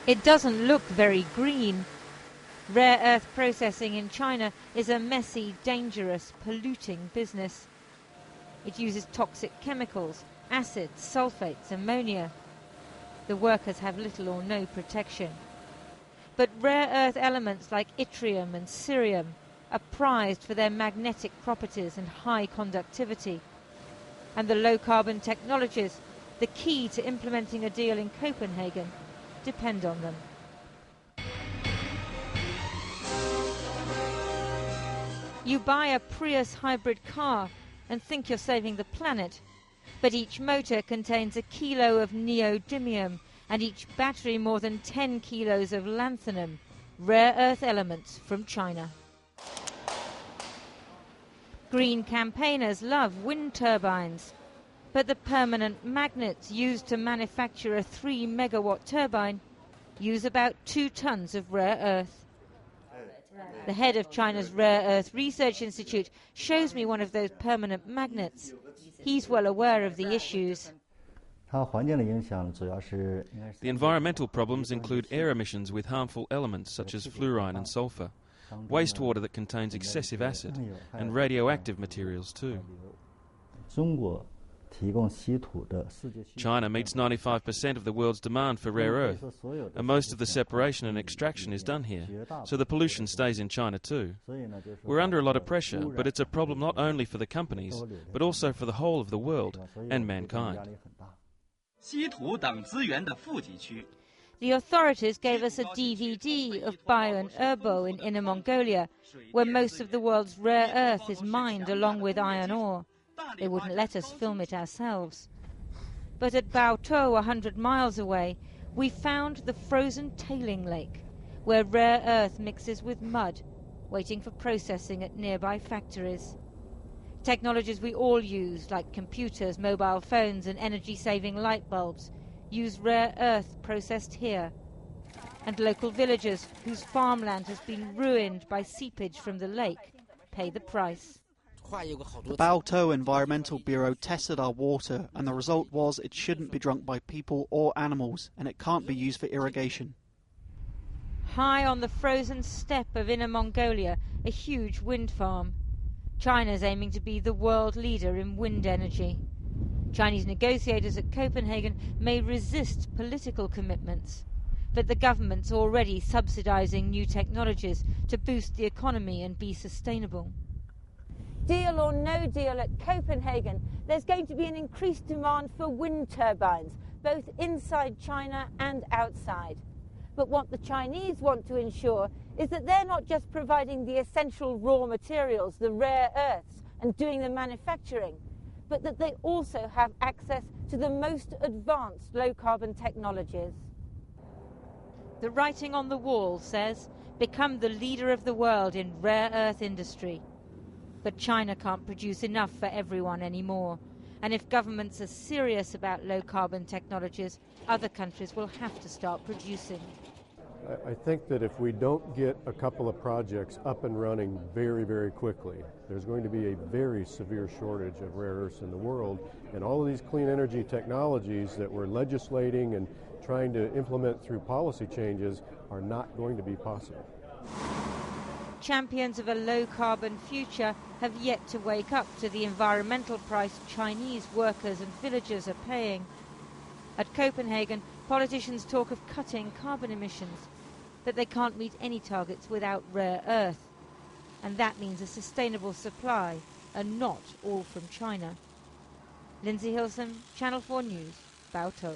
It doesn't look very green. Rare earth processing in China is a messy, dangerous, polluting business. It uses toxic chemicals, acids, sulfates, ammonia. The workers have little or no protection. But rare earth elements like yttrium and cerium are prized for their magnetic properties and high conductivity. And the low-carbon technologies, the key to implementing a deal in Copenhagen, depend on them. You buy a Prius hybrid car and think you're saving the planet, but each motor contains a kilo of neodymium and each battery more than 10 kilos of lanthanum, rare earth elements from China. Green campaigners love wind turbines, but the permanent magnets used to manufacture a 3-megawatt turbine use about 2 tons of rare earth. The head of China's Rare Earth Research Institute shows me one of those permanent magnets. He's well aware of the issues. The environmental problems include air emissions with harmful elements such as fluorine and sulfur, wastewater that contains excessive acid, and radioactive materials too. China meets 95% of the world's demand for rare earth, and most of the separation and extraction is done here, so the pollution stays in China too. We're under a lot of pressure, but it's a problem not only for the companies, but also for the whole of the world and mankind. The authorities gave us a DVD of Bayan Erbo in Inner Mongolia, where most of the world's rare earth is mined along with iron ore. They wouldn't let us film it ourselves. But at Baotou, 100 miles away, we found the frozen tailing lake, where rare earth mixes with mud, waiting for processing at nearby factories. Technologies we all use, like computers, mobile phones and energy-saving light bulbs, use rare earth processed here. And local villagers whose farmland has been ruined by seepage from the lake pay the price. The Baotou Environmental Bureau tested our water, and the result was it shouldn't be drunk by people or animals, and it can't be used for irrigation. High on the frozen steppe of Inner Mongolia, a huge wind farm. China's aiming to be the world leader in wind energy. Chinese negotiators at Copenhagen may resist political commitments, but the government's already subsidizing new technologies to boost the economy and be sustainable. Deal or no deal at Copenhagen, there's going to be an increased demand for wind turbines, both inside China and outside. But what the Chinese want to ensure is that they're not just providing the essential raw materials, the rare earths, and doing the manufacturing, but that they also have access to the most advanced low-carbon technologies. The writing on the wall says, become the leader of the world in rare earth industry. But China can't produce enough for everyone anymore. And if governments are serious about low-carbon technologies, other countries will have to start producing. I think that if we don't get a couple of projects up and running very, very quickly, there's going to be a very severe shortage of rare earths in the world. And all of these clean energy technologies that we're legislating and trying to implement through policy changes are not going to be possible. Champions of a low-carbon future have yet to wake up to the environmental price Chinese workers and villagers are paying. At Copenhagen, politicians talk of cutting carbon emissions, but they can't meet any targets without rare earth. And that means a sustainable supply, and not all from China. Lindsay Hilson, Channel 4 News, Baotou.